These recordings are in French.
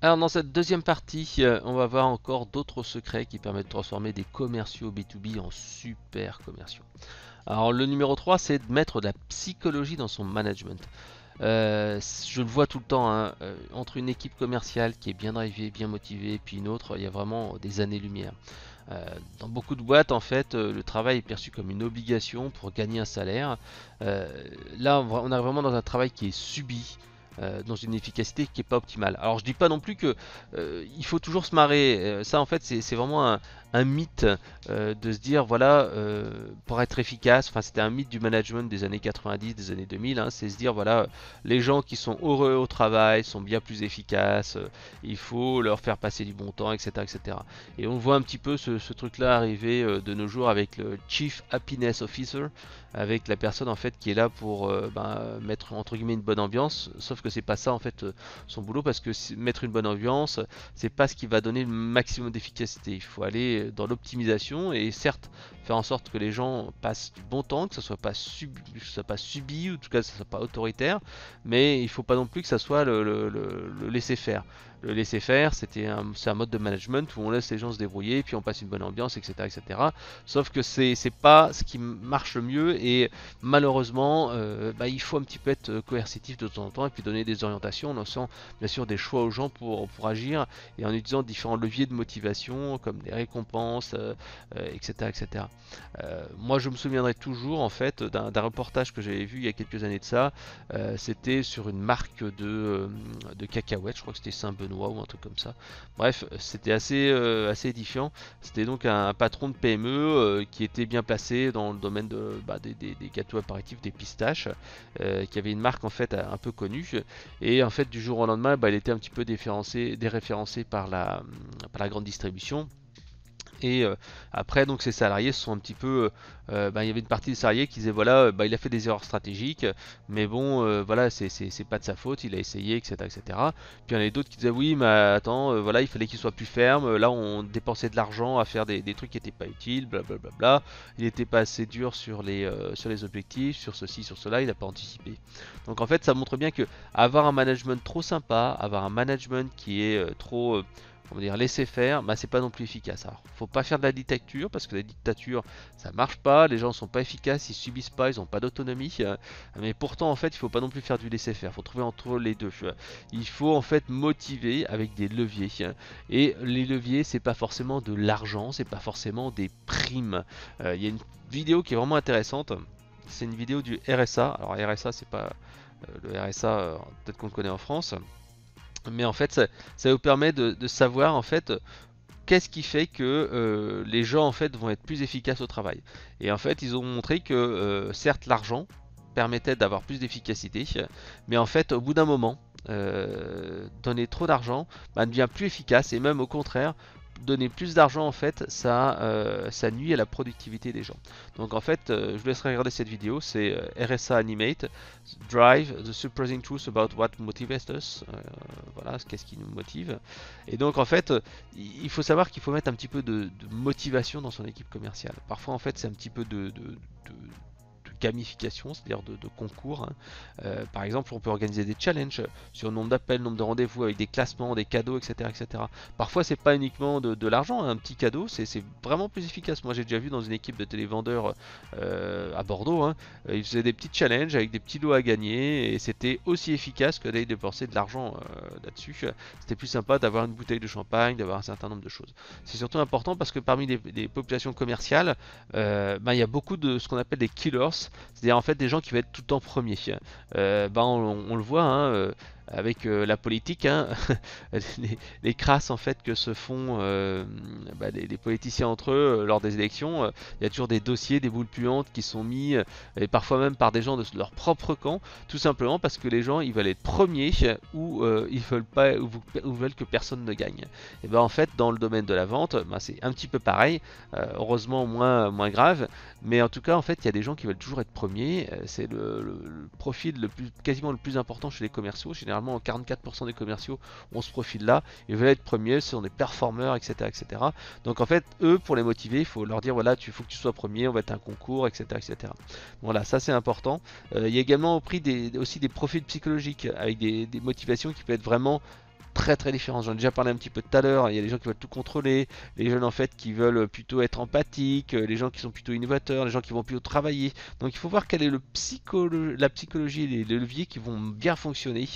Alors dans cette deuxième partie, on va voir encore d'autres secrets qui permettent de transformer des commerciaux B2B en super commerciaux. Alors le numéro 3, c'est de mettre de la psychologie dans son management. Je le vois tout le temps, hein, entre une équipe commerciale qui est bien drivée, bien motivée, et puis une autre, il y a vraiment des années-lumière. Dans beaucoup de boîtes, en fait, le travail est perçu comme une obligation pour gagner un salaire. Euh, Là, on est vraiment dans un travail qui est subi, dans une efficacité qui n'est pas optimale. Alors, je dis pas non plus que il faut toujours se marrer. Ça, en fait, c'est vraiment un mythe de se dire, voilà, pour être efficace, enfin, c'était un mythe du management des années 90, des années 2000, hein, c'est se dire, voilà, les gens qui sont heureux au travail sont bien plus efficaces, il faut leur faire passer du bon temps, etc., etc. Et on voit un petit peu ce truc-là arriver de nos jours avec le Chief Happiness Officer, avec la personne en fait qui est là pour mettre entre guillemets une bonne ambiance. Sauf que c'est pas ça en fait son boulot, parce que mettre une bonne ambiance, c'est pas ce qui va donner le maximum d'efficacité. Il faut aller dans l'optimisation et certes faire en sorte que les gens passent du bon temps, que ça soit pas subi, ou en tout cas que ça soit pas autoritaire, mais il faut pas non plus que ça soit le laisser faire. Le laisser faire, c'est un mode de management où on laisse les gens se débrouiller, puis on passe une bonne ambiance, etc., etc. Sauf que c'est pas ce qui marche le mieux, et malheureusement, il faut un petit peu être coercitif de temps en temps et puis donner des orientations en laissant bien sûr des choix aux gens pour agir, et en utilisant différents leviers de motivation comme des récompenses, etc., etc. Moi, je me souviendrai toujours en fait d'un reportage que j'avais vu il y a quelques années de ça. C'était sur une marque de cacahuètes, je crois que c'était Saint-Benoît ou un truc comme ça. Bref, c'était assez édifiant. C'était donc un patron de PME qui était bien placé dans le domaine des gâteaux apéritifs, des pistaches, qui avait une marque en fait un peu connue. Et en fait, du jour au lendemain, il était un petit peu déréférencé par la grande distribution. Et après, donc ces salariés se sont un petit peu, il y avait une partie des salariés qui disaient, voilà, il a fait des erreurs stratégiques, mais bon, voilà, c'est pas de sa faute, il a essayé, etc., etc. Puis il y en avait d'autres qui disaient, oui, mais attends, voilà, il fallait qu'il soit plus ferme. Là, on dépensait de l'argent à faire des trucs qui n'étaient pas utiles, blablabla. Bla, bla, bla. Il n'était pas assez dur sur les objectifs, sur ceci, sur cela, il n'a pas anticipé. Donc en fait, ça montre bien que avoir un management trop sympa, avoir un management qui est trop on va dire laisser faire, c'est pas non plus efficace. Alors, faut pas faire de la dictature, parce que la dictature, ça marche pas, les gens sont pas efficaces, ils subissent pas, ils ont pas d'autonomie. Mais pourtant, en fait, il faut pas non plus faire du laisser faire. Il faut trouver entre les deux. Il faut en fait motiver avec des leviers. Et les leviers, c'est pas forcément de l'argent, c'est pas forcément des primes. Il y a une vidéo qui est vraiment intéressante. C'est une vidéo du RSA. Alors RSA, c'est pas le RSA, peut-être qu'on le connaît en France. Mais en fait, ça vous permet de savoir en fait qu'est-ce qui fait que les gens en fait vont être plus efficaces au travail. Et en fait, ils ont montré que certes l'argent permettait d'avoir plus d'efficacité, mais en fait, au bout d'un moment, donner trop d'argent devient plus efficace, et même au contraire, donner plus d'argent en fait, ça nuit à la productivité des gens. Donc en fait, je vous laisserai regarder cette vidéo, c'est RSA Animate, Drive, The Surprising Truth About What Motivates Us. Voilà, qu'est-ce qui nous motive. Et donc en fait, il faut savoir qu'il faut mettre un petit peu de motivation dans son équipe commerciale. Parfois en fait, c'est un petit peu de gamification, c'est-à-dire de concours, hein. Par exemple, on peut organiser des challenges sur le nombre d'appels, nombre de rendez-vous, avec des classements, des cadeaux, etc., etc. Parfois, c'est pas uniquement de l'argent, hein. Un petit cadeau, c'est vraiment plus efficace. Moi, j'ai déjà vu dans une équipe de télévendeurs à Bordeaux, hein, ils faisaient des petits challenges avec des petits lots à gagner, et c'était aussi efficace que d'aller dépenser de l'argent là-dessus. C'était plus sympa d'avoir une bouteille de champagne, d'avoir un certain nombre de choses. C'est surtout important parce que parmi les populations commerciales, il y a beaucoup de ce qu'on appelle des killers, c'est-à-dire en fait des gens qui vont être tout le temps premiers. On le voit, hein, avec la politique, hein, les crasses en fait que se font les politiciens entre eux lors des élections. Il y a toujours des dossiers, des boules puantes qui sont mis, et parfois même par des gens de leur propre camp, tout simplement parce que les gens ils veulent être premiers, ou ils veulent pas, ou veulent que personne ne gagne. Et en fait dans le domaine de la vente, c'est un petit peu pareil, heureusement moins grave, mais en tout cas en fait il y a des gens qui veulent toujours être premiers. C'est le profil quasiment le plus important chez les commerciaux. Généralement 44% des commerciaux ont ce profil là, ils veulent être premiers, ce sont des performeurs, etc., etc. Donc en fait eux, pour les motiver, il faut leur dire, voilà, il faut que tu sois premier, on va être un concours, etc., etc. Voilà, ça c'est important. Il y a également aussi des profils psychologiques avec des motivations qui peuvent être vraiment très très différentes. J'en ai déjà parlé un petit peu tout à l'heure. Il y a des gens qui veulent tout contrôler, les jeunes en fait qui veulent plutôt être empathiques, les gens qui sont plutôt innovateurs, les gens qui vont plutôt travailler. Donc il faut voir quelle est la psychologie et les leviers qui vont bien fonctionner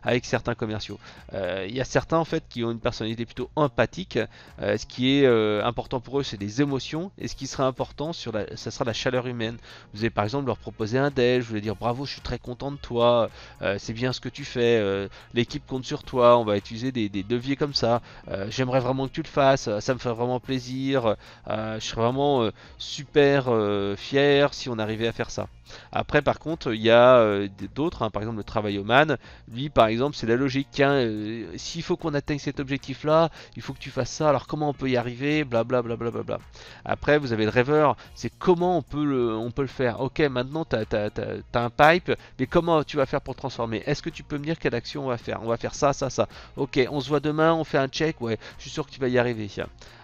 avec certains commerciaux. Il y a certains en fait qui ont une personnalité plutôt empathique. Ce qui est important pour eux, c'est les émotions, et ce qui sera important ça sera la chaleur humaine. Vous allez par exemple leur proposer un déj, vous allez dire bravo, je suis très content de toi, c'est bien ce que tu fais, l'équipe compte sur toi, on va utiliser des leviers comme ça, j'aimerais vraiment que tu le fasses, ça me fait vraiment plaisir, je serais vraiment super fier si on arrivait à faire ça. Après par contre il y a d'autres, hein, par exemple le travailloman, lui par exemple c'est la logique, tiens, s'il faut qu'on atteigne cet objectif là, il faut que tu fasses ça, alors comment on peut y arriver, blablabla. Bla bla bla bla. Après vous avez le rêveur, c'est comment on peut le faire. Ok, maintenant tu as un pipe, mais comment tu vas faire pour transformer? Est-ce que tu peux me dire quelle action on va faire? On va faire ça, ça, ça. Ok, on se voit demain, on fait un check, ouais, je suis sûr que tu vas y arriver.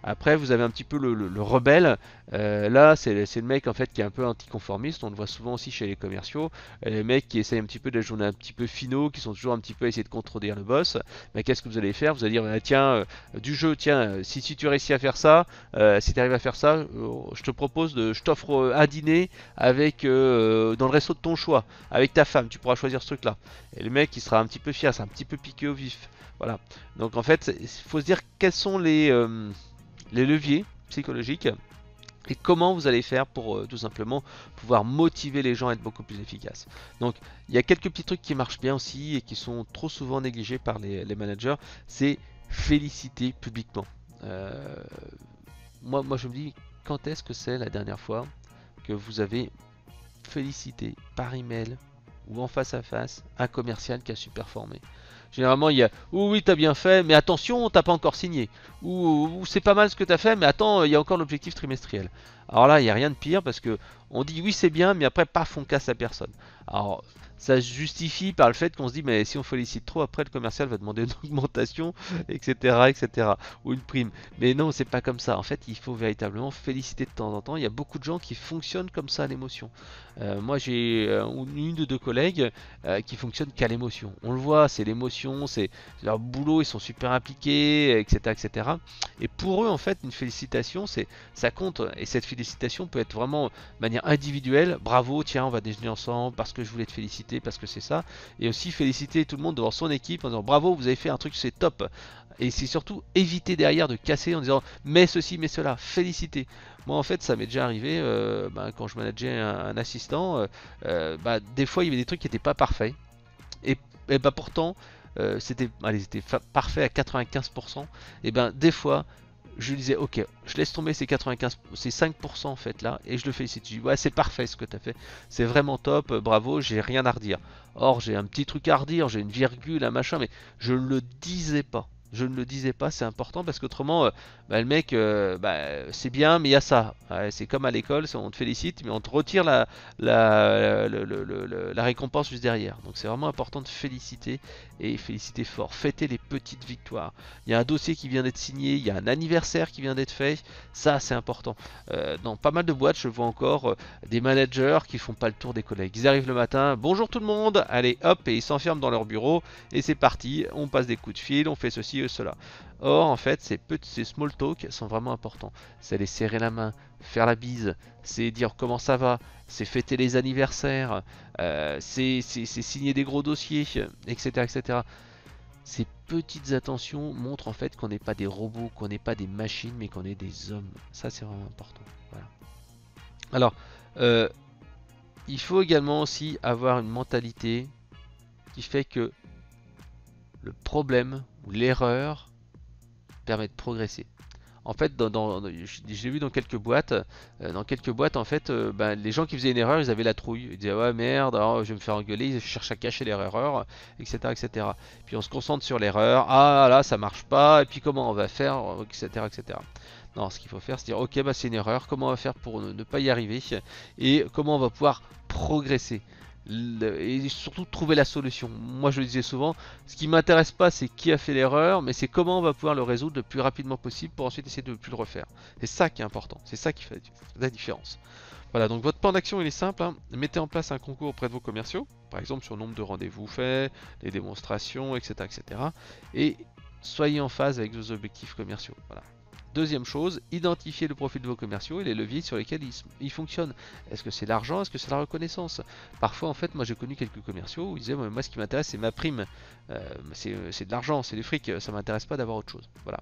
Après vous avez un petit peu le rebelle, là c'est le mec en fait qui est un peu anticonformiste, on le voit souvent aussi chez les commerciaux, les mecs qui essayent un petit peu de la journée un petit peu finaux, qui sont toujours un petit peu à essayer de contredire le boss. Mais qu'est-ce que vous allez faire? Vous allez dire tiens, du jeu, tiens, si tu réussis à faire ça, si tu arrives à faire ça, je t'offre un dîner avec dans le resto de ton choix, avec ta femme, tu pourras choisir ce truc là. Et le mec il sera un petit peu fier, c'est un petit peu piqué au vif. Voilà. Donc en fait, il faut se dire quels sont les leviers psychologiques et comment vous allez faire pour tout simplement pouvoir motiver les gens à être beaucoup plus efficaces. Donc il y a quelques petits trucs qui marchent bien aussi et qui sont trop souvent négligés par les managers, c'est féliciter publiquement. Moi je me dis, quand est-ce que c'est la dernière fois que vous avez félicité par email ou en face à face un commercial qui a su performer? Généralement, il y a oui, t'as bien fait, mais attention, t'as pas encore signé. Ou c'est pas mal ce que t'as fait, mais attends, il y a encore l'objectif trimestriel. Alors là, il n'y a rien de pire parce que on dit oui, c'est bien, mais après, paf, on casse la personne. Alors, ça se justifie par le fait qu'on se dit, mais si on félicite trop, après le commercial va demander une augmentation, etc., etc., ou une prime. Mais non, c'est pas comme ça. En fait, il faut véritablement féliciter de temps en temps. Il y a beaucoup de gens qui fonctionnent comme ça à l'émotion. Moi, j'ai une ou deux collègues qui fonctionnent qu'à l'émotion. On le voit, c'est l'émotion, c'est leur boulot, ils sont super impliqués, etc., etc. Et pour eux, en fait, une félicitation, ça compte. Et cette félicitation peut être vraiment de manière individuelle. Bravo, tiens, on va déjeuner ensemble parce que je voulais te féliciter, parce que c'est ça. Et aussi féliciter tout le monde devant son équipe en disant bravo, vous avez fait un truc, c'est top. Et c'est surtout éviter derrière de casser en disant mais ceci, mais cela. Féliciter. Moi, en fait, ça m'est déjà arrivé quand je manageais un assistant. Des fois, il y avait des trucs qui n'étaient pas parfaits. Et pourtant, c'était parfait à 95%. Et des fois, je lui disais ok, je laisse tomber ces 95, ces 5% en fait là, et je le félicite. Je dis ouais, c'est parfait ce que tu as fait, c'est vraiment top, bravo, j'ai rien à redire. Or, j'ai un petit truc à redire, j'ai une virgule, un machin, mais je ne le disais pas. Je ne le disais pas, c'est important parce qu'autrement, le mec, c'est bien, mais il y a ça. Ouais, c'est comme à l'école, on te félicite, mais on te retire la récompense juste derrière. Donc c'est vraiment important de féliciter et féliciter fort. Fêter les petites victoires. Il y a un dossier qui vient d'être signé, il y a un anniversaire qui vient d'être fait. Ça, c'est important. Dans pas mal de boîtes, je vois encore des managers qui font pas le tour des collègues. Ils arrivent le matin, bonjour tout le monde, allez hop, et ils s'enferment dans leur bureau et c'est parti. On passe des coups de fil, on fait ceci et cela. Or, en fait, ces small talk sont vraiment importants. C'est aller serrer la main, faire la bise, c'est dire comment ça va, c'est fêter les anniversaires, c'est signer des gros dossiers, etc., etc. Ces petites attentions montrent en fait qu'on n'est pas des robots, qu'on n'est pas des machines, mais qu'on est des hommes. Ça, c'est vraiment important. Voilà. Alors, il faut également aussi avoir une mentalité qui fait que le problème ou l'erreur permet de progresser. En fait, j'ai vu dans quelques boîtes, en fait, les gens qui faisaient une erreur, ils avaient la trouille. Ils disaient ouais merde, alors, je vais me faire engueuler, ils cherchent à cacher leur erreur, etc., etc. Puis on se concentre sur l'erreur, ah là ça marche pas, et puis comment on va faire, etc., etc. Non, ce qu'il faut faire, c'est dire ok, c'est une erreur, comment on va faire pour ne pas y arriver, et comment on va pouvoir progresser. Et surtout trouver la solution. Moi je le disais souvent, ce qui m'intéresse pas c'est qui a fait l'erreur, mais c'est comment on va pouvoir le résoudre le plus rapidement possible pour ensuite essayer de ne plus le refaire. C'est ça qui est important, c'est ça qui fait la différence. Voilà, donc votre plan d'action il est simple, hein. Mettez en place un concours auprès de vos commerciaux, par exemple sur le nombre de rendez-vous faits, les démonstrations, etc. etc. Et soyez en phase avec vos objectifs commerciaux. Voilà. Deuxième chose, identifiez le profil de vos commerciaux et les leviers sur lesquels ils fonctionnent. Est-ce que c'est l'argent? Est-ce que c'est la reconnaissance? Parfois, en fait, moi j'ai connu quelques commerciaux où ils disaient moi ce qui m'intéresse c'est ma prime, c'est de l'argent, c'est du fric, ça m'intéresse pas d'avoir autre chose. Voilà.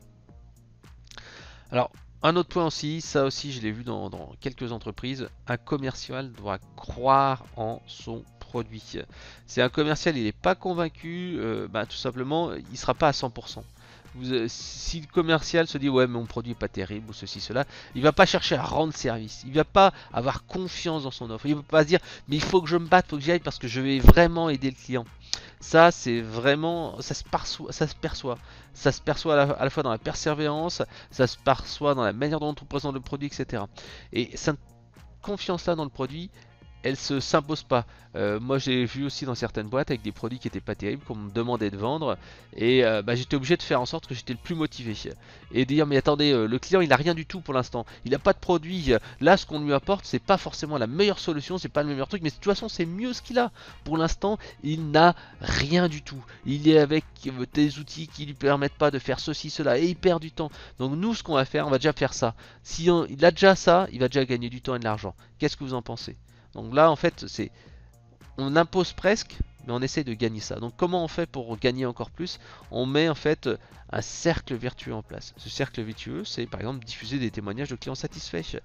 Alors, un autre point aussi, ça aussi je l'ai vu dans quelques entreprises, un commercial doit croire en son produit. Si un commercial il n'est pas convaincu, tout simplement il ne sera pas à 100%. Si le commercial se dit ouais mais mon produit est pas terrible ou ceci cela, il va pas chercher à rendre service, il va pas avoir confiance dans son offre, il va pas se dire mais il faut que je me batte, il faut que j'y aille parce que je vais vraiment aider le client. Ça c'est vraiment, ça se perçoit à la fois dans la persévérance, ça se perçoit dans la manière dont on présente le produit, etc. Et cette confiance là dans le produit, elle se s'impose pas. Moi j'ai vu aussi dans certaines boîtes avec des produits qui étaient pas terribles qu'on me demandait de vendre et j'étais obligé de faire en sorte que j'étais le plus motivé et de dire mais attendez le client il a rien du tout pour l'instant, il n'a pas de produit, là ce qu'on lui apporte c'est pas forcément la meilleure solution, c'est pas le meilleur truc mais de toute façon c'est mieux ce qu'il a. Pour l'instant il n'a rien du tout, il est avec des outils qui lui permettent pas de faire ceci cela et il perd du temps. Donc nous ce qu'on va faire, on va déjà faire ça. Si il a déjà ça, il va déjà gagner du temps et de l'argent. Qu'est-ce que vous en pensez? Donc là en fait on impose presque mais on essaie de gagner ça. Donc comment on fait pour gagner encore plus? On met en fait un cercle vertueux en place. Ce cercle vertueux c'est par exemple diffuser des témoignages de clients satisfaits.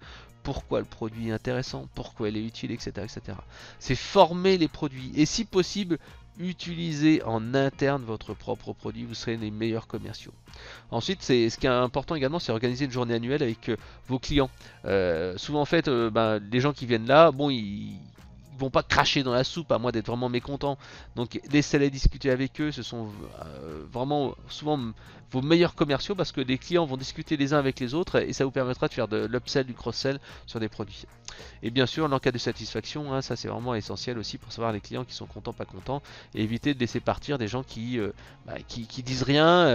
Pourquoi le produit est intéressant, pourquoi il est utile, etc. etc. C'est former les produits et si possible utilisez en interne votre propre produit, vous serez les meilleurs commerciaux. Ensuite, ce qui est important également, c'est organiser une journée annuelle avec vos clients. Souvent en fait, les gens qui viennent là, bon, ils vont pas cracher dans la soupe à moins d'être vraiment mécontents. Donc laissez-les discuter avec eux, ce sont vraiment souvent vos meilleurs commerciaux parce que les clients vont discuter les uns avec les autres et ça vous permettra de faire de l'upsell, du cross-sell sur des produits. Et bien sûr, l'enquête de satisfaction, ça c'est vraiment essentiel aussi pour savoir les clients qui sont contents, pas contents, et éviter de laisser partir des gens qui disent rien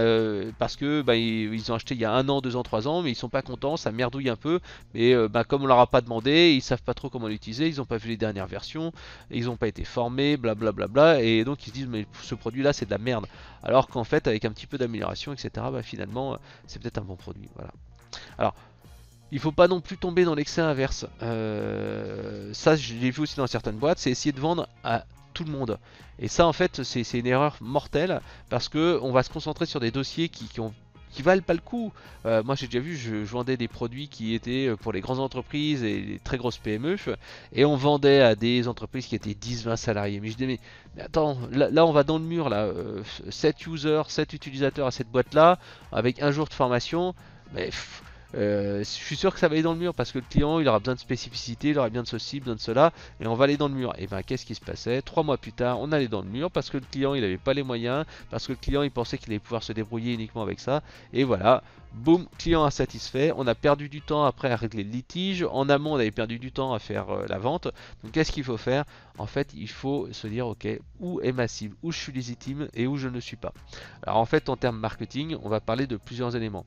parce que ils ont acheté il y a 1 an, 2 ans, 3 ans, mais ils sont pas contents, ça merdouille un peu, mais comme on leur a pas demandé, ils savent pas trop comment l'utiliser, ils ont pas vu les dernières versions, ils n'ont pas été formés, blablabla, et donc ils se disent mais ce produit là c'est de la merde. Alors qu'en fait avec un petit peu d'amélioration, etc., finalement c'est peut-être un bon produit. Voilà. Alors il faut pas non plus tomber dans l'excès inverse. Ça, je l'ai vu aussi dans certaines boîtes, c'est essayer de vendre à tout le monde. Et ça, en fait, c'est une erreur mortelle parce que on va se concentrer sur des dossiers qui valent pas le coup. Moi, j'ai déjà vu, je vendais des produits qui étaient pour les grandes entreprises et les très grosses PME, et on vendait à des entreprises qui étaient 10-20 salariés. Mais je disais, mais attends, là, on va dans le mur, là, 7 users, 7 utilisateurs à cette boîte-là, avec 1 jour de formation, mais je suis sûr que ça va aller dans le mur parce que le client il aura besoin de spécificité, il aura besoin de ceci, besoin de cela, et on va aller dans le mur. Et qu'est-ce qui se passait? 3 mois plus tard, on allait dans le mur parce que le client il n'avait pas les moyens, parce que le client il pensait qu'il allait pouvoir se débrouiller uniquement avec ça, et voilà. Boum, client insatisfait, on a perdu du temps après à régler le litige, en amont on avait perdu du temps à faire la vente. Donc qu'est-ce qu'il faut faire? En fait il faut se dire ok, où est ma cible, où je suis légitime et où je ne suis pas. Alors en fait en termes marketing on va parler de plusieurs éléments.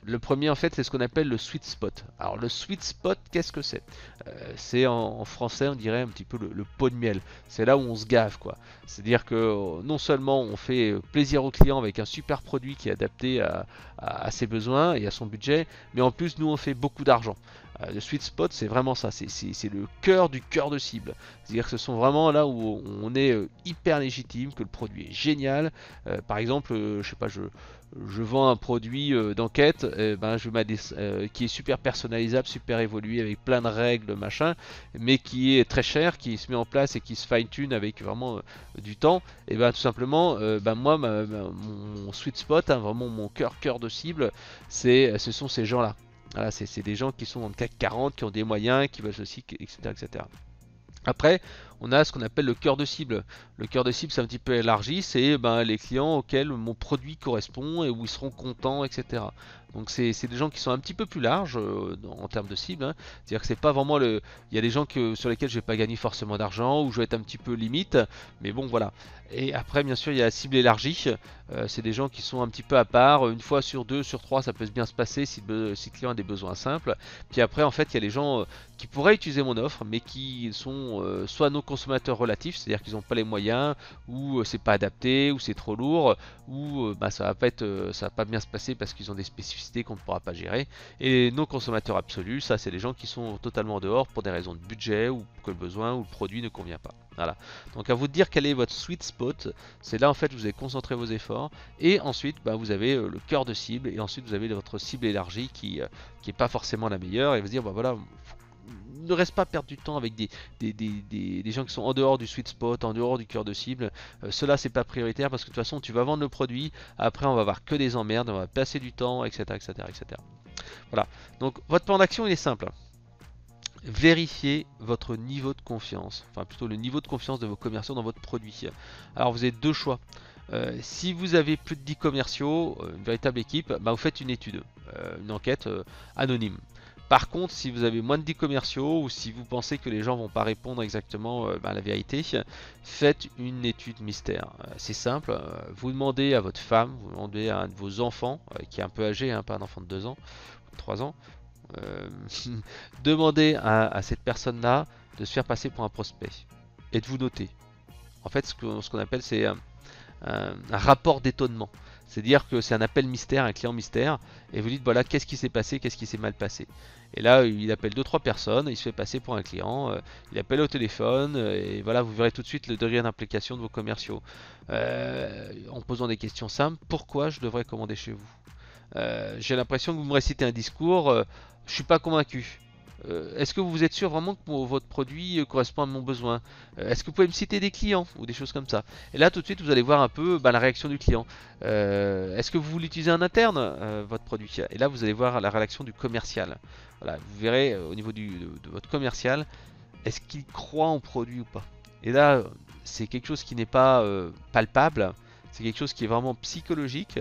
Le premier en fait c'est ce qu'on appelle le sweet spot. Alors le sweet spot qu'est-ce que c'est? C'est en français on dirait un petit peu le pot de miel, c'est là où on se gave quoi. C'est à dire que non seulement on fait plaisir au client avec un super produit qui est adapté à ses besoins et à son budget, mais en plus nous on fait beaucoup d'argent. Le sweet spot c'est vraiment ça, c'est le cœur du cœur de cible. C'est-à-dire que ce sont vraiment là où on est hyper légitime, que le produit est génial. Par exemple, je sais pas, je vends un produit d'enquête, je mets qui est super personnalisable, super évolué avec plein de règles, machin, mais qui est très cher, qui se met en place et qui se fine-tune avec vraiment du temps. Et tout simplement, moi, mon sweet spot, vraiment mon cœur de cible, ce sont ces gens-là. Voilà, c'est des gens qui sont dans le CAC 40, qui ont des moyens, qui veulent ceci, etc., etc. Après, on a ce qu'on appelle le cœur de cible. Le cœur de cible, c'est un petit peu élargi, c'est les clients auxquels mon produit correspond et où ils seront contents, etc. Donc c'est des gens qui sont un petit peu plus larges en termes de cible. C'est-à-dire que c'est pas vraiment il y a des gens sur lesquels je vais pas gagner forcément d'argent ou je vais être un petit peu limite, mais bon voilà. Et après bien sûr il y a la cible élargie. C'est des gens qui sont un petit peu à part. Une fois sur 2, sur 3, ça peut bien se passer si le client a des besoins simples. Puis après en fait il y a les gens qui pourraient utiliser mon offre, mais qui sont soit nos consommateur relatif, c'est-à-dire qu'ils n'ont pas les moyens, ou c'est pas adapté, ou c'est trop lourd, ou ça va pas être, ça va pas bien se passer parce qu'ils ont des spécificités qu'on ne pourra pas gérer. Et nos consommateurs absolus, ça c'est les gens qui sont totalement en dehors pour des raisons de budget, ou que le besoin ou le produit ne convient pas. Voilà. Donc à vous de dire quel est votre sweet spot, c'est là en fait vous allez concentrer vos efforts, et ensuite vous avez le cœur de cible, et ensuite vous avez votre cible élargie qui est pas forcément la meilleure, et vous dire voilà, ne reste pas perdre du temps avec des gens qui sont en dehors du sweet spot, en dehors du cœur de cible. Cela c'est pas prioritaire parce que de toute façon tu vas vendre le produit, après on va avoir que des emmerdes, on va passer du temps, etc. etc., etc. Voilà, donc votre plan d'action il est simple. Vérifiez votre niveau de confiance, enfin plutôt le niveau de confiance de vos commerciaux dans votre produit. Alors vous avez deux choix. Si vous avez plus de 10 commerciaux, une véritable équipe, vous faites une étude, une enquête anonyme. Par contre, si vous avez moins de 10 commerciaux ou si vous pensez que les gens vont pas répondre exactement à la vérité, faites une étude mystère. C'est simple, vous demandez à votre femme, vous demandez à un de vos enfants, qui est un peu âgé, pas un enfant de 2 ans, 3 ans, demandez à cette personne-là de se faire passer pour un prospect et de vous noter. En fait, ce qu'on appelle, c'est un rapport d'étonnement. C'est-à-dire que c'est un appel mystère, un client mystère, et vous dites voilà, qu'est-ce qui s'est passé, qu'est-ce qui s'est mal passé. Et là, il appelle 2-3 personnes, il se fait passer pour un client, il appelle au téléphone, et voilà, vous verrez tout de suite le degré d'implication de vos commerciaux. En posant des questions simples, pourquoi je devrais commander chez vous? J'ai l'impression que vous me récitez un discours, je suis pas convaincu. Est-ce que vous êtes sûr vraiment que votre produit correspond à mon besoin? Est-ce que vous pouvez me citer des clients ou des choses comme ça? Et là tout de suite vous allez voir un peu la réaction du client. Est-ce que vous l'utilisez en interne votre produit? Et là vous allez voir la réaction du commercial. Voilà, vous verrez au niveau de votre commercial, est-ce qu'il croit en produit ou pas? Et là c'est quelque chose qui n'est pas palpable, c'est quelque chose qui est vraiment psychologique,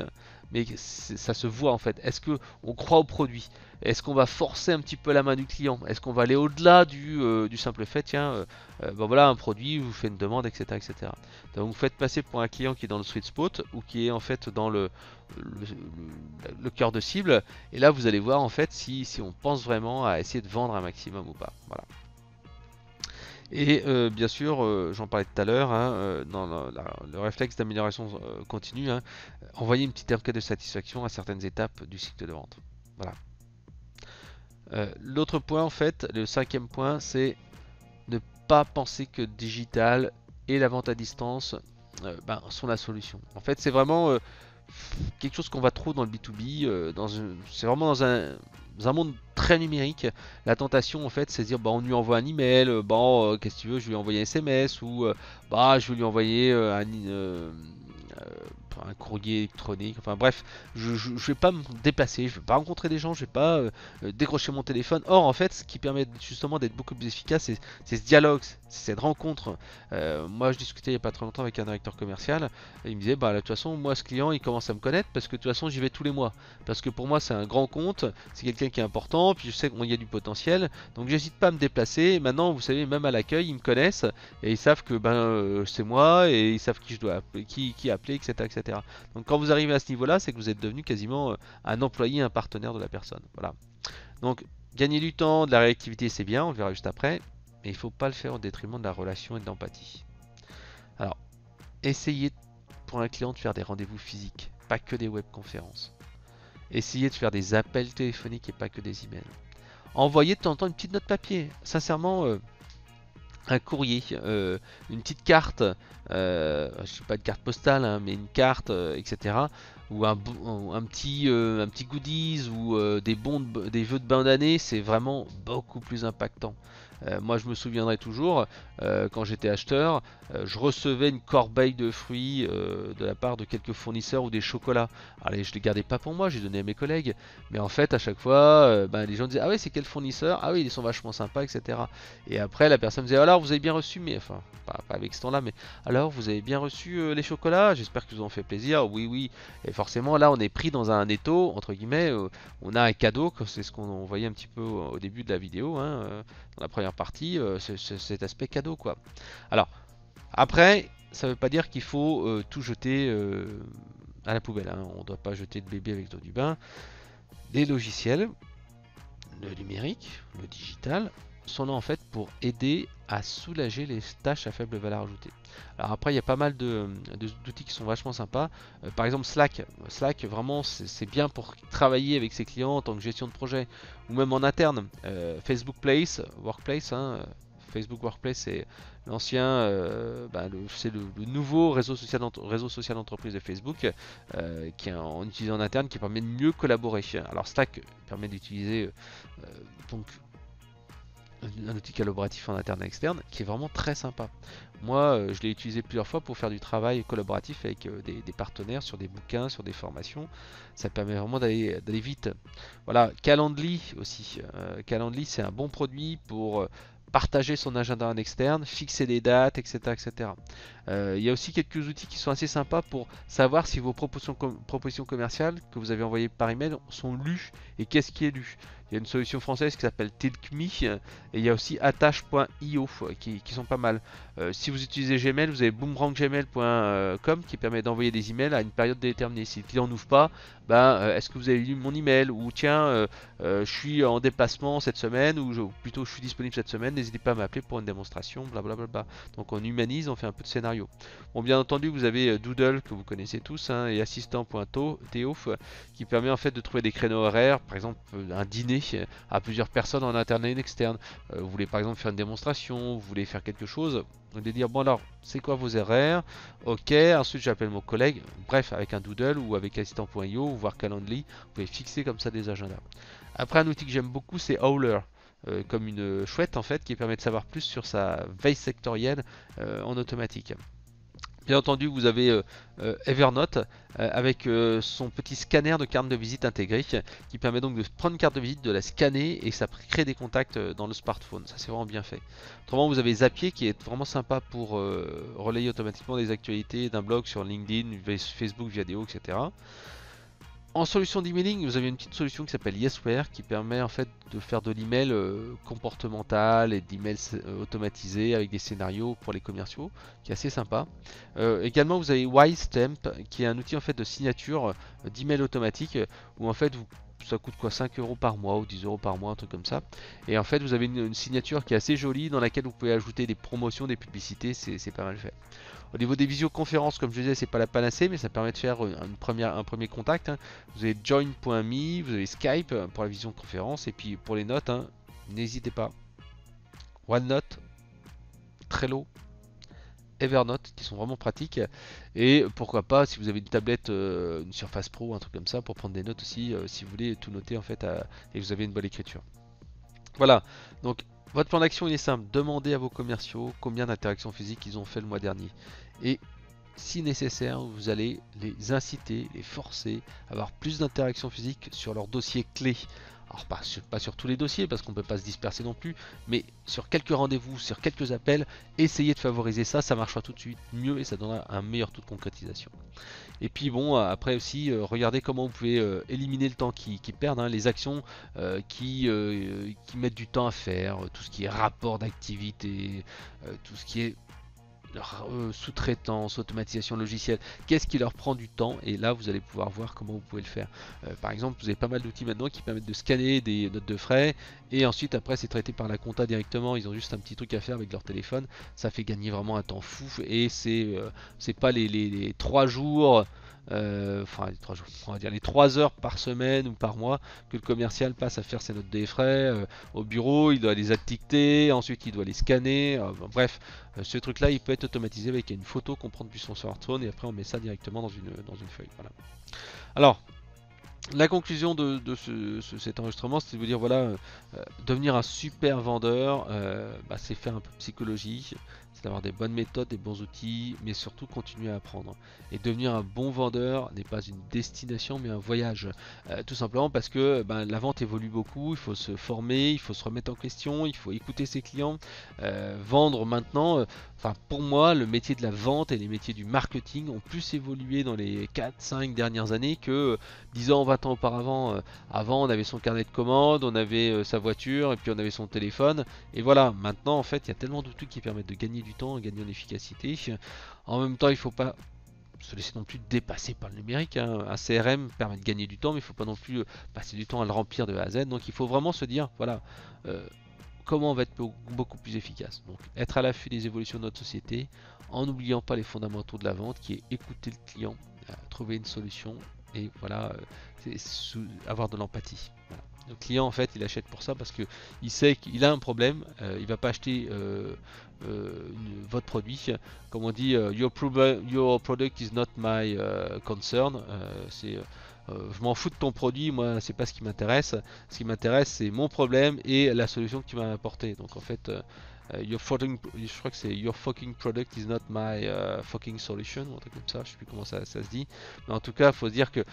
mais ça se voit en fait. Est-ce qu'on croit au produit? Est-ce qu'on va forcer un petit peu la main du client? Est-ce qu'on va aller au-delà du simple fait, tiens, voilà un produit, vous faites une demande, etc., etc. Donc vous faites passer pour un client qui est dans le sweet spot ou qui est en fait dans le cœur de cible. Et là vous allez voir en fait si on pense vraiment à essayer de vendre un maximum ou pas. Voilà. Et bien sûr, j'en parlais tout à l'heure, dans le réflexe d'amélioration continue, envoyer une petite enquête de satisfaction à certaines étapes du cycle de vente. Voilà. L'autre point, en fait, le cinquième point, c'est ne pas penser que digital et la vente à distance sont la solution. En fait, c'est vraiment quelque chose qu'on va trop dans le B2B. C'est vraiment dans un monde très numérique. La tentation, en fait, c'est de dire on lui envoie un email, qu'est-ce que tu veux, je lui envoie un SMS ou je vais lui envoyer un courrier électronique, enfin bref, je vais pas me déplacer, je vais pas rencontrer des gens, je vais pas décrocher mon téléphone. Or en fait, ce qui permet justement d'être beaucoup plus efficace, c'est ce dialogue, c'est cette rencontre. Moi je discutais il y a pas très longtemps avec un directeur commercial, et il me disait de toute façon moi ce client il commence à me connaître parce que de toute façon j'y vais tous les mois, parce que pour moi c'est un grand compte, c'est quelqu'un qui est important, puis je sais qu'il y a du potentiel, donc j'hésite pas à me déplacer. Et maintenant vous savez, même à l'accueil ils me connaissent et ils savent que c'est moi, et ils savent qui je dois appeler, qui appeler, etc., etc. Donc quand vous arrivez à ce niveau-là, c'est que vous êtes devenu quasiment un employé, un partenaire de la personne. Voilà. Donc gagner du temps, de la réactivité, c'est bien, on le verra juste après, mais il ne faut pas le faire au détriment de la relation et de l'empathie. Alors, essayez pour un client de faire des rendez-vous physiques, pas que des webconférences. Essayez de faire des appels téléphoniques et pas que des emails. Envoyez de temps en temps une petite note papier. Sincèrement, un courrier, une petite carte, je sais pas, une carte postale, mais une carte, etc. Ou un petit goodies ou des vœux de fin d'année, c'est vraiment beaucoup plus impactant. Moi je me souviendrai toujours, quand j'étais acheteur, je recevais une corbeille de fruits de la part de quelques fournisseurs ou des chocolats. Allez, je les gardais pas pour moi, j'ai donné à mes collègues. Mais en fait, à chaque fois, les gens disaient ah oui, c'est quel fournisseur? Ah oui, ils sont vachement sympas, etc. Et après, la personne me disait alors vous avez bien reçu, mais enfin pas avec ce temps-là, mais alors vous avez bien reçu les chocolats? J'espère que vous ont fait plaisir. Oui, oui. Et forcément, là, on est pris dans un étau entre guillemets. On a un cadeau, c'est ce qu'on voyait un petit peu au début de la vidéo, dans la première partie, cet aspect cadeau, quoi. Alors après, ça veut pas dire qu'il faut tout jeter à la poubelle, on ne doit pas jeter le bébé avec l'eau du bain. Les logiciels, le numérique, le digital, sont là en fait pour aider à soulager les tâches à faible valeur ajoutée. Alors après, il y a pas mal d'outils qui sont vachement sympas. Par exemple, Slack. Slack, vraiment, c'est bien pour travailler avec ses clients en tant que gestion de projet ou même en interne. Facebook Place, Workplace, hein, Facebook Workplace, c'est l'ancien, c'est le nouveau réseau social d'entreprise de Facebook qui est en utilisé en interne, qui permet de mieux collaborer. Alors Slack permet d'utiliser donc un outil collaboratif en interne et externe qui est vraiment très sympa. Moi, je l'ai utilisé plusieurs fois pour faire du travail collaboratif avec des partenaires sur des bouquins, sur des formations. Ça permet vraiment d'aller vite. Voilà, Calendly aussi. Calendly, c'est un bon produit pour partager son agenda en externe, fixer des dates, etc. etc. Il y a aussi quelques outils qui sont assez sympas pour savoir si vos propositions commerciales que vous avez envoyées par email sont lues et qu'est-ce qui est lu. Il y a une solution française qui s'appelle TilkMe et il y a aussi attache.io qui sont pas mal. Si vous utilisez Gmail, vous avez boomeranggmail.com qui permet d'envoyer des emails à une période déterminée. Si le client n'ouvre pas, est-ce que vous avez lu mon email, ou tiens, je suis en déplacement cette semaine, ou plutôt je suis disponible cette semaine, n'hésitez pas à m'appeler pour une démonstration, blablabla. Donc on humanise, on fait un peu de scénario. Bon, bien entendu, vous avez Doodle que vous connaissez tous, hein, et assistant.to qui permet en fait de trouver des créneaux horaires, par exemple un dîner à plusieurs personnes en interne et en externe. Vous voulez par exemple faire une démonstration, vous voulez faire quelque chose, vous allez dire bon alors c'est quoi vos horaires, ok, ensuite j'appelle mon collègue, bref avec un Doodle ou avec assistant.io ou voir Calendly, vous pouvez fixer comme ça des agendas. Après un outil que j'aime beaucoup c'est Howler. Comme une chouette en fait qui permet de savoir plus sur sa veille sectorielle en automatique. Bien entendu, vous avez Evernote avec son petit scanner de carte de visite intégré qui permet donc de prendre une carte de visite, de la scanner et ça crée des contacts dans le smartphone. Ça, c'est vraiment bien fait. Autrement, vous avez Zapier qui est vraiment sympa pour relayer automatiquement des actualités d'un blog sur LinkedIn, Facebook, Viadeo, etc. En solution d'emailing, vous avez une petite solution qui s'appelle Yesware qui permet en fait de faire de l'email comportemental et d'email automatisé avec des scénarios pour les commerciaux, qui est assez sympa. Également, vous avez WiseStamp qui est un outil en fait de signature d'email automatique où en fait ça coûte quoi, 5 euros par mois ou 10 euros par mois, un truc comme ça. Et en fait, vous avez une signature qui est assez jolie dans laquelle vous pouvez ajouter des promotions, des publicités, c'est pas mal fait. Au niveau des visioconférences, comme je disais, c'est pas la panacée, mais ça permet de faire un premier contact. Hein. Vous avez join.me, vous avez Skype pour la visioconférence, et puis pour les notes, hein, n'hésitez pas. OneNote, Trello, Evernote, qui sont vraiment pratiques. Et pourquoi pas, si vous avez une tablette, une Surface Pro, un truc comme ça, pour prendre des notes aussi, si vous voulez tout noter en fait, et vous avez une bonne écriture. Voilà, donc votre plan d'action il est simple, demandez à vos commerciaux combien d'interactions physiques ils ont fait le mois dernier. Et si nécessaire, vous allez les inciter, les forcer à avoir plus d'interactions physiques sur leurs dossiers clés. Alors pas sur tous les dossiers parce qu'on ne peut pas se disperser non plus, mais sur quelques rendez-vous, sur quelques appels, essayez de favoriser ça, ça marchera tout de suite mieux et ça donnera un meilleur taux de concrétisation. Et puis bon, après aussi, regardez comment vous pouvez éliminer le temps qui perdent, hein, les actions qui mettent du temps à faire, tout ce qui est rapport d'activité, tout ce qui est sous-traitance, automatisation logicielle, qu'est-ce qui leur prend du temps, et là vous allez pouvoir voir comment vous pouvez le faire. Par exemple, vous avez pas mal d'outils maintenant qui permettent de scanner des notes de frais et ensuite après c'est traité par la compta directement, ils ont juste un petit truc à faire avec leur téléphone, ça fait gagner vraiment un temps fou et c'est pas les 3 jours enfin les 3 jours, on va dire les 3 heures par semaine ou par mois que le commercial passe à faire ses notes des frais au bureau, il doit les dicter, ensuite il doit les scanner, bref, ce truc là il peut être automatisé avec une photo qu'on prend depuis son smartphone et après on met ça directement dans une feuille. Voilà. Alors la conclusion de cet enregistrement, c'est de vous dire voilà, devenir un super vendeur, c'est faire un peu de psychologie, c'est d'avoir des bonnes méthodes, des bons outils, mais surtout continuer à apprendre. Et devenir un bon vendeur n'est pas une destination, mais un voyage. Tout simplement parce que la vente évolue beaucoup, il faut se former, il faut se remettre en question, il faut écouter ses clients. Vendre maintenant, pour moi, le métier de la vente et les métiers du marketing ont plus évolué dans les 4-5 dernières années que 10 ans, 20 ans auparavant. Avant, on avait son carnet de commandes, on avait sa voiture et puis on avait son téléphone. Et voilà, maintenant, en fait, il y a tellement d'outils qui permettent de gagner du temps, gagner en efficacité. En même temps, il ne faut pas se laisser non plus dépasser par le numérique. Hein. Un CRM permet de gagner du temps, mais il ne faut pas non plus passer du temps à le remplir de A à Z. Donc il faut vraiment se dire, voilà, comment on va être beaucoup plus efficace. Donc être à l'affût des évolutions de notre société, en n'oubliant pas les fondamentaux de la vente, qui est écouter le client, trouver une solution, et voilà, avoir de l'empathie. Voilà. Le client en fait il achète pour ça parce que il sait qu'il a un problème, il va pas acheter votre produit. Comme on dit, your product is not my concern. Je m'en fous de ton produit, moi c'est pas ce qui m'intéresse. Ce qui m'intéresse c'est mon problème et la solution que tu m'as apportée. Donc en fait, je crois que c'est your fucking product is not my fucking solution, ou un truc comme ça, je sais plus comment ça se dit. Mais en tout cas, il faut se dire que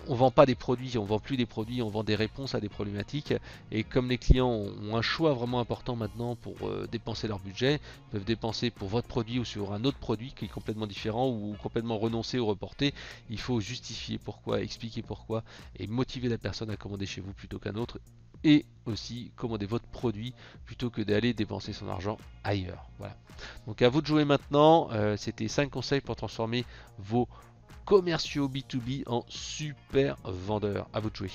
on vend pas des produits, on vend plus des produits, on vend des réponses à des problématiques. Et comme les clients ont un choix vraiment important maintenant pour dépenser leur budget, ils peuvent dépenser pour votre produit ou sur un autre produit qui est complètement différent ou complètement renoncé ou reporté. Il faut justifier pourquoi, expliquer pourquoi et motiver la personne à commander chez vous plutôt qu'un autre. Et aussi commander votre produit plutôt que d'aller dépenser son argent ailleurs. Voilà. Donc à vous de jouer maintenant. C'était 5 conseils pour transformer vos commerciaux B2B en super vendeurs. À vous de jouer.